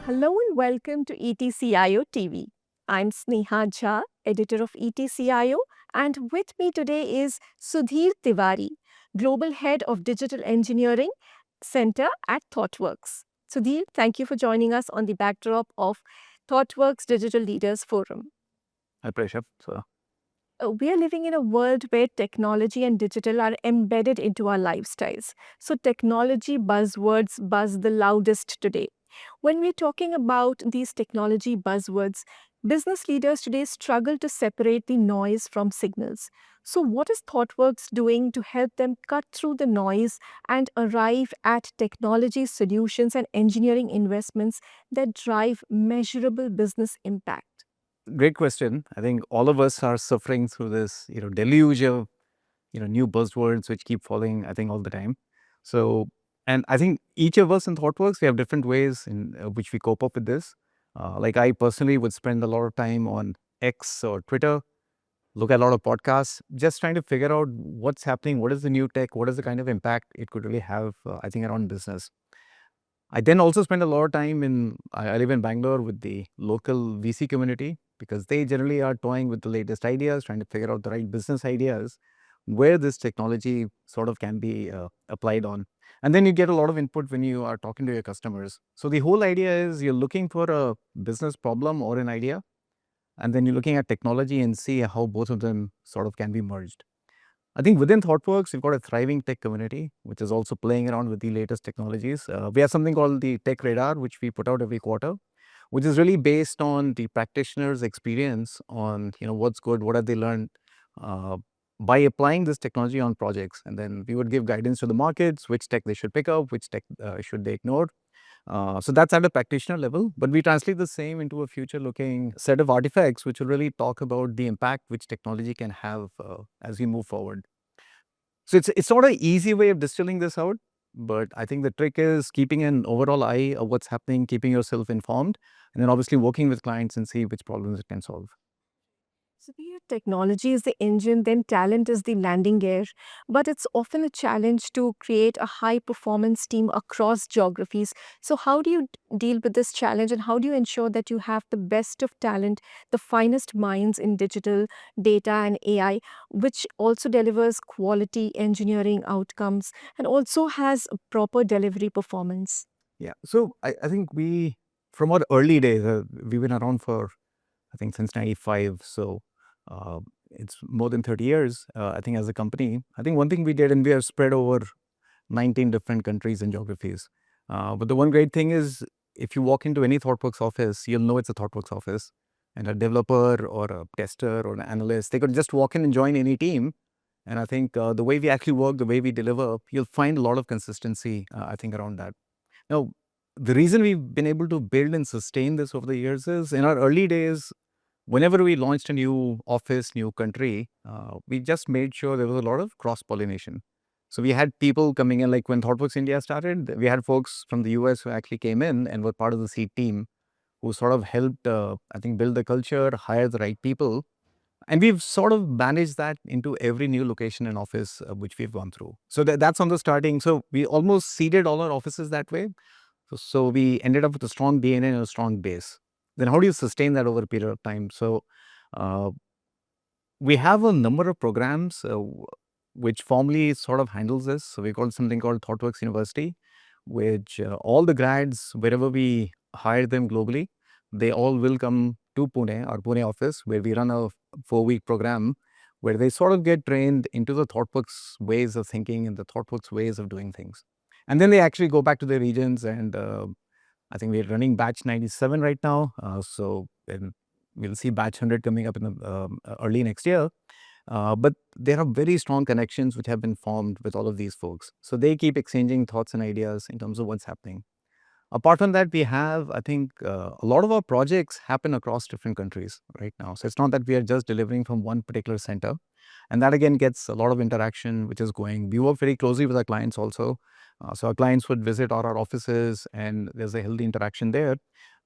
Hello and welcome to ETCIO TV. I'm Sneha Jha, editor of ETCIO, and with me today is Sudhir Tiwari, Global Head of Digital Engineering Center at Thoughtworks. Sudhir, thank you for joining us on the backdrop of Thoughtworks Digital Leaders Forum. High pressure. So We are living in a world where technology and digital are embedded into our lifestyles. So, technology buzzwords buzz the loudest today. When we're talking about these technology buzzwords, business leaders today struggle to separate the noise from signals. So, what is ThoughtWorks doing to help them cut through the noise and arrive at technology solutions and engineering investments that drive measurable business impact? great question. I think all of us are suffering through this, deluge of, new buzzwords which keep falling, I think, all the time. So, and I think each of us in ThoughtWorks, we have different ways in which we cope up with this. Like I personally would spend a lot of time on X or Twitter, look at a lot of podcasts, just trying to figure out what's happening, what is the new tech, what is the kind of impact it could really have, I think, around business. I then also spend a lot of time I live in Bangalore with the local VC community because they generally are toying with the latest ideas, trying to figure out the right business ideas where this technology sort of can be applied on. And then you get a lot of input when you are talking to your customers. So the whole idea is you're looking for a business problem or an idea, and then you're looking at technology and see how both of them sort of can be merged. I think within ThoughtWorks, we've got a thriving tech community, which is also playing around with the latest technologies. We have something called the Tech Radar, which we put out every quarter, which is really based on the practitioners' experience on, what's good, what have they learned uh, by applying this technology on projects. And then we would give guidance to the markets, which tech they should pick up, which tech should they ignore. So that's at a practitioner level, but we translate the same into a future-looking set of artifacts, which will really talk about the impact which technology can have as we move forward. So it's not an easy way of distilling this out, but I think the trick is keeping an overall eye of what's happening, keeping yourself informed, and then obviously working with clients and see which problems it can solve. So, if technology is the engine, then talent is the landing gear. But it's often a challenge to create a high performance team across geographies. So, how do you deal with this challenge and how do you ensure that you have the best of talent, the finest minds in digital, data, and AI, which also delivers quality engineering outcomes and also has a proper delivery performance? Yeah. So I think from our early days, we've been around for, I think, since 95. So uh, it's more than 30 years, I think, as a company. I think one thing we did, and we are spread over 19 different countries and geographies. But the one great thing is, if you walk into any ThoughtWorks office, you'll know it's a ThoughtWorks office. And a developer or a tester or an analyst, they could just walk in and join any team. And I think the way we actually work, the way we deliver, you'll find a lot of consistency, I think, around that. Now, the reason we've been able to build and sustain this over the years is in our early days, whenever we launched a new office, new country, we just made sure there was a lot of cross pollination. So we had people coming in, like when ThoughtWorks India started, we had folks from the US who actually came in and were part of the seed team who sort of helped, I think, build the culture, hire the right people. And we've sort of managed that into every new location and office which we've gone through. So that's on the starting. So we almost seeded all our offices that way. So we ended up with a strong DNA and a strong base. Then how do you sustain that over a period of time? So uh, we have a number of programs which formally sort of handles this. So we call something called ThoughtWorks University, which all the grads, wherever we hire them globally, they all will come to Pune, our Pune office, where we run a 4-week program where they sort of get trained into the ThoughtWorks ways of thinking and the ThoughtWorks ways of doing things. And then they actually go back to their regions and I think we're running batch 97 right now. So then we'll see batch 100 coming up in the early next year. But there are very strong connections which have been formed with all of these folks. So they keep exchanging thoughts and ideas in terms of what's happening. Apart from that, we have, I think, a lot of our projects happen across different countries right now. So it's not that we are just delivering from one particular center. And that again gets a lot of interaction, which is going. We work very closely with our clients also. So our clients would visit our offices and there's a healthy interaction there.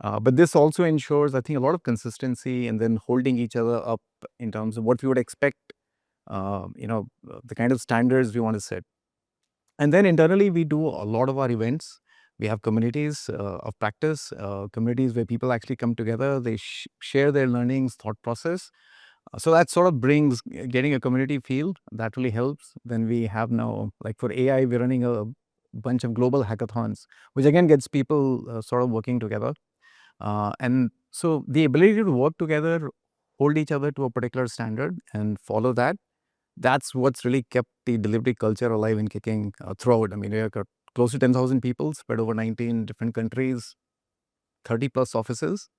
But this also ensures, I think, a lot of consistency and then holding each other up in terms of what we would expect, the kind of standards we want to set. And then internally, we do a lot of our events. We have communities of practice, communities where people actually come together, they share their learnings, thought process. So that sort of brings getting a community feel that really helps. Then we have now, like for AI, we're running a bunch of global hackathons, which again gets people sort of working together. And so the ability to work together, hold each other to a particular standard and follow that, that's what's really kept the delivery culture alive and kicking throughout. I mean, we've got close to 10,000 people spread over 19 different countries, 30 plus offices.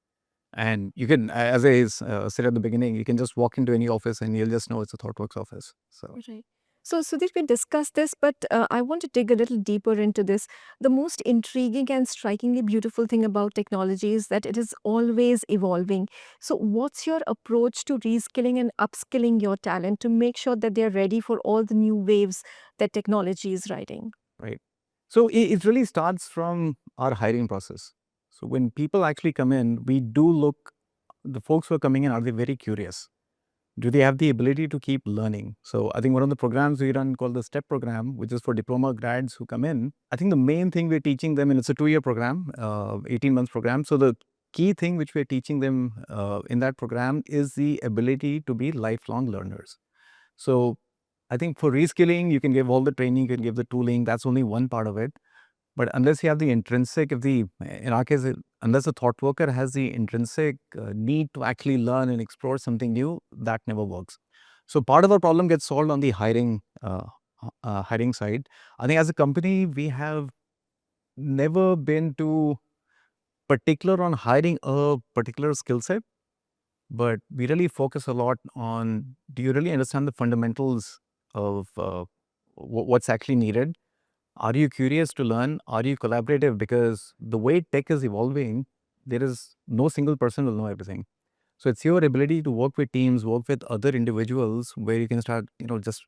And you can, as I said at the beginning, you can just walk into any office and you'll just know it's a ThoughtWorks office. So, Right. So, Sudhir, we discussed this, but I want to dig a little deeper into this. The most intriguing and strikingly beautiful thing about technology is that it is always evolving. So, what's your approach to reskilling and upskilling your talent to make sure that they're ready for all the new waves that technology is riding? right. So it really starts from our hiring process. So when people actually come in, we do look, the folks who are coming in, are they very curious? Do they have the ability to keep learning? So I think one of the programs we run called the STEP program, which is for diploma grads who come in, I think the main thing we're teaching them, and it's a 2-year program, 18 months program. So the key thing which we're teaching them in that program is the ability to be lifelong learners. So I think for reskilling, you can give all the training, you can give the tooling. That's only one part of it. But unless you have the intrinsic, if the, in our case, unless a thought worker has the intrinsic need to actually learn and explore something new, that never works. So part of our problem gets solved on the hiring side. I think as a company, we have never been too particular on hiring a particular skill set, but we really focus a lot on, do you really understand the fundamentals of what's actually needed? Are you curious to learn? Are you collaborative? Because the way tech is evolving, there is no single person will know everything. So it's your ability to work with teams, work with other individuals, where you can start, just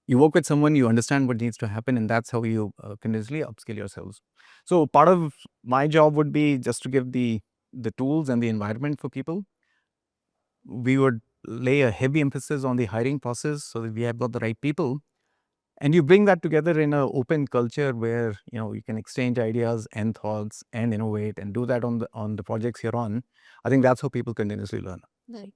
you work with someone, you understand what needs to happen, and that's how you continuously upskill yourselves. So part of my job would be just to give the tools and the environment for people. We would lay a heavy emphasis on the hiring process so that we have got the right people, and you bring that together in an open culture where you can exchange ideas and thoughts and innovate and do that on the projects you're on. I think that's how people continuously learn. Right.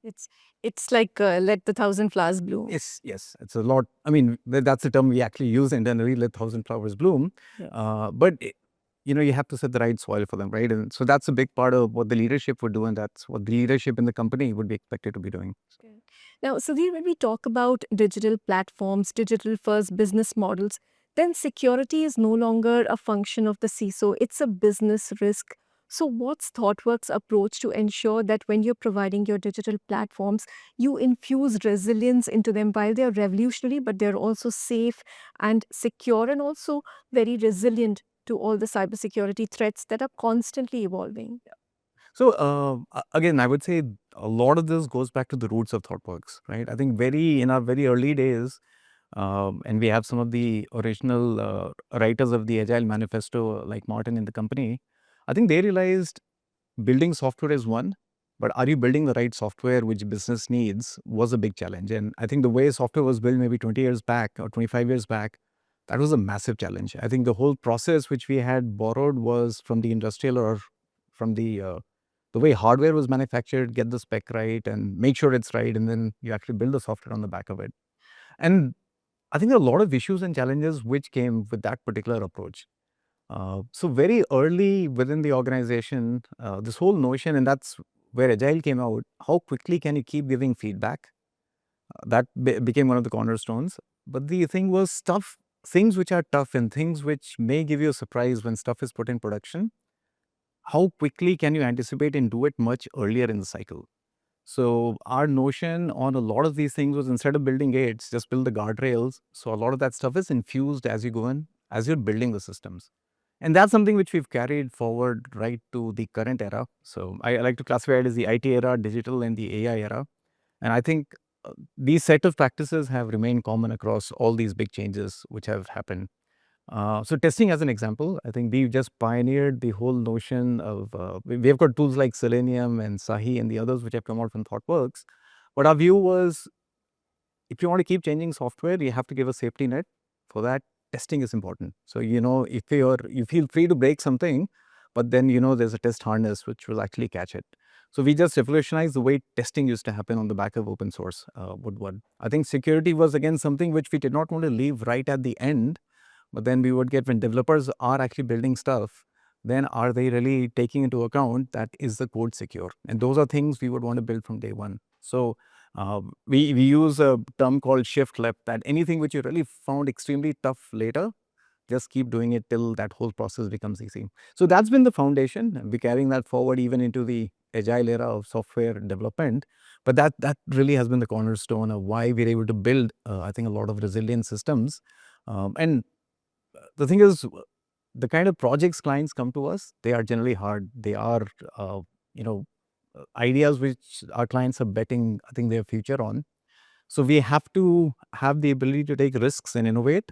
It's like let the thousand flowers bloom. Yes, it's a lot. I mean, that's the term we actually use internally, let thousand flowers bloom. Yeah. But you have to set the right soil for them, right? And so that's a big part of what the leadership would do, and that's what the leadership in the company would be expected to be doing. Okay. Now, Sudhir, when we talk about digital platforms, digital first business models, then security is no longer a function of the CISO, it's a business risk. So, what's ThoughtWorks' approach to ensure that when you're providing your digital platforms, you infuse resilience into them while they're revolutionary, but they're also safe and secure and also very resilient to all the cybersecurity threats that are constantly evolving? So again, I would say a lot of this goes back to the roots of ThoughtWorks, right? I think very in our very early days, and we have some of the original writers of the Agile Manifesto, like Martin in the company. I think they realized building software is one, but are you building the right software which business needs was a big challenge. And I think the way software was built maybe 20 years back or 25 years back, that was a massive challenge. I think the whole process which we had borrowed was from the industrial or from the way hardware was manufactured, get the spec right and make sure it's right, and then you actually build the software on the back of it. And I think there are a lot of issues and challenges which came with that particular approach. So very early within the organization, this whole notion, and that's where Agile came out, how quickly can you keep giving feedback? That became one of the cornerstones. But the thing was things which are tough and things which may give you a surprise when stuff is put in production, how quickly can you anticipate and do it much earlier in the cycle? So our notion on a lot of these things was, instead of building gates, just build the guardrails. So a lot of that stuff is infused as you go in, as you're building the systems. And that's something which we've carried forward right to the current era. So I like to classify it as the IT era, digital, and the AI era. And I think these set of practices have remained common across all these big changes which have happened. So testing as an example, I think we've just pioneered the whole notion of, we've got tools like Selenium and Sahi and the others which have come out from ThoughtWorks. But our view was, if you want to keep changing software, you have to give a safety net for that. testing is important. So, if you feel free to break something, but then, there's a test harness which will actually catch it. So we just revolutionized the way testing used to happen on the back of open source. Woodward. I think security was again something which we did not want to leave right at the end, but then we would get when developers are actually building stuff, then are they really taking into account that is the code secure? And those are things we would want to build from day one. So we use a term called shift left, that anything which you really found extremely tough later, just keep doing it till that whole process becomes easy. So that's been the foundation. We're carrying that forward even into the agile era of software development. But that really has been the cornerstone of why we're able to build, I think, a lot of resilient systems. And the thing is, the kind of projects clients come to us, they are generally hard. They are, you know, ideas which our clients are betting, I think, their future on. So we have to have the ability to take risks and innovate.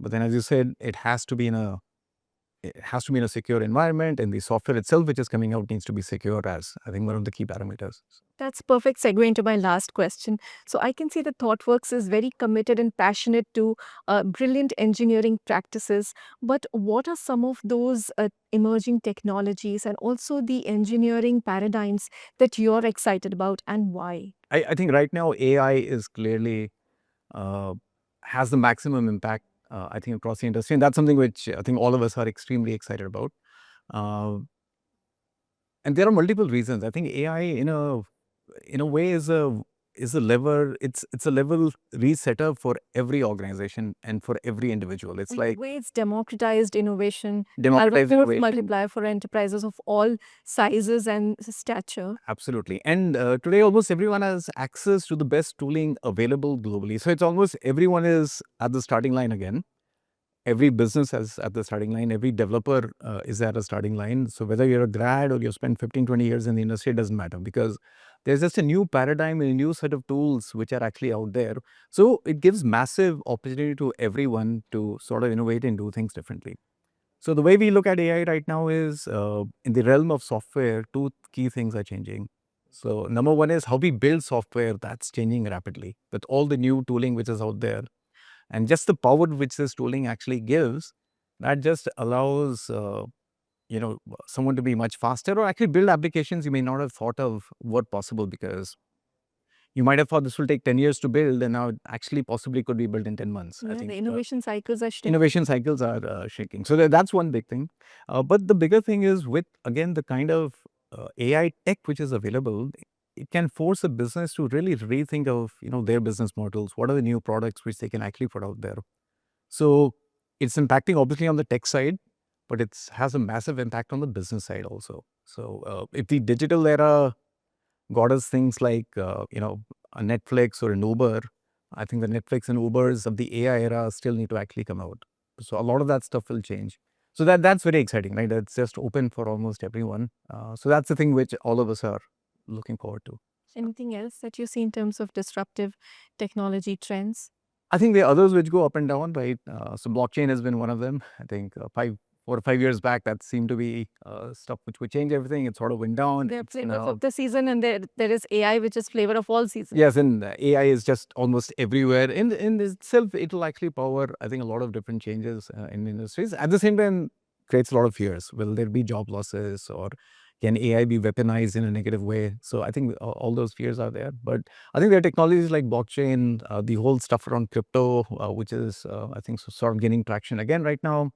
But then, as you said, it has to be in a secure environment, and the software itself which is coming out needs to be secure as, I think, one of the key parameters. That's perfect segue into my last question. So I can see that ThoughtWorks is very committed and passionate to brilliant engineering practices. But what are some of those emerging technologies and also the engineering paradigms that you're excited about, and why? I think right now AI is clearly uh, has the maximum impact, I think, across the industry, and that's something which I think all of us are extremely excited about. Uh, and there are multiple reasons. I think AI, in a way, is a lever. It's a level resetter for every organization and for every individual. It's In a like way, it's democratized innovation, a democratized force innovation. multiplier for enterprises of all sizes and stature. Absolutely. And today, almost everyone has access to the best tooling available globally. So it's almost everyone is at the starting line again. Every business is at the starting line. Every developer is at a starting line. So whether you're a grad or you spent 15, 20 years in the industry, it doesn't matter, because there's just a new paradigm and a new set of tools which are actually out there. So it gives massive opportunity to everyone to sort of innovate and do things differently. So the way we look at AI right now is, in the realm of software, two key things are changing. So number one is how we build software. That's changing rapidly with all the new tooling which is out there, and just the power which this tooling actually gives. That just allows someone to be much faster or actually build applications you may not have thought of were possible, because you might have thought this will take 10 years to build, and now it actually possibly could be built in 10 months. I Yeah, think the innovation cycles are shrinking. innovation cycles are shrinking. So that's one big thing. But the bigger thing is, with again the kind of AI tech which is available, it can force a business to really rethink of their business models. What are the new products which they can actually put out there? So it's impacting obviously on the tech side, but it has a massive impact on the business side also. So if the digital era got us things like a Netflix or an Uber, I think the Netflix and Ubers of the AI era still need to actually come out. So a lot of that stuff will change. So that's very exciting, right? It's just open for almost everyone. So that's the thing which all of us are looking forward to. Anything else that you see in terms of disruptive technology trends? I think there are others which go up and down, right? So blockchain has been one of them. I think 4 or 5 years back, that seemed to be stuff which would change everything. It sort of went down. There are It's flavors now, of the season, and there is AI, which is flavor of all seasons. yes, and AI is just almost everywhere. In itself, it will actually power, I think, a lot of different changes in industries. At the same time, creates a lot of fears. Will there be job losses, or can AI be weaponized in a negative way? So I think all those fears are there. But I think there are technologies like blockchain, the whole stuff around crypto, which is, I think, sort of gaining traction again right now.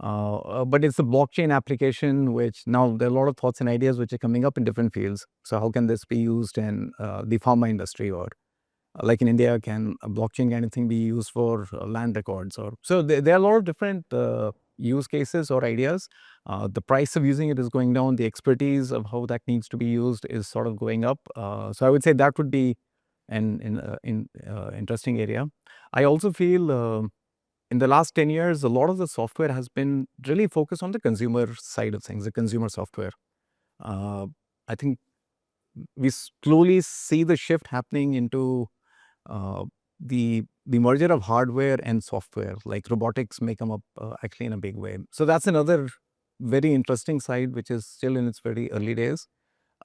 But it's a blockchain application, which now there are a lot of thoughts and ideas which are coming up in different fields. So how can this be used in the pharma industry, or like in India, can a blockchain kind of thing be used for land records? Or so there are a lot of different use cases or ideas. The price of using it is going down. The expertise of how that needs to be used is sort of going up. So I would say that would be an interesting area. I also feel. In the last 10 years, a lot of the software has been really focused on the consumer side of things, the consumer software. Uh, I think we slowly see the shift happening into uh, the merger of hardware and software, like robotics may come up actually in a big way. So that's another very interesting side, which is still in its very early days.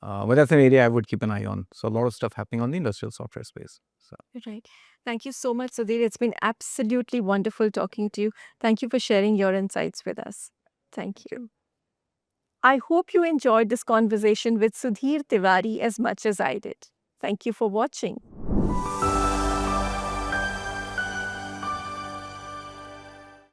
But that's an area I would keep an eye on. So a lot of stuff happening on the industrial software space. So Right. Thank you so much, Sudhir. It's been absolutely wonderful talking to you. Thank you for sharing your insights with us. Thank you. I hope you enjoyed this conversation with Sudhir Tiwari as much as I did. Thank you for watching.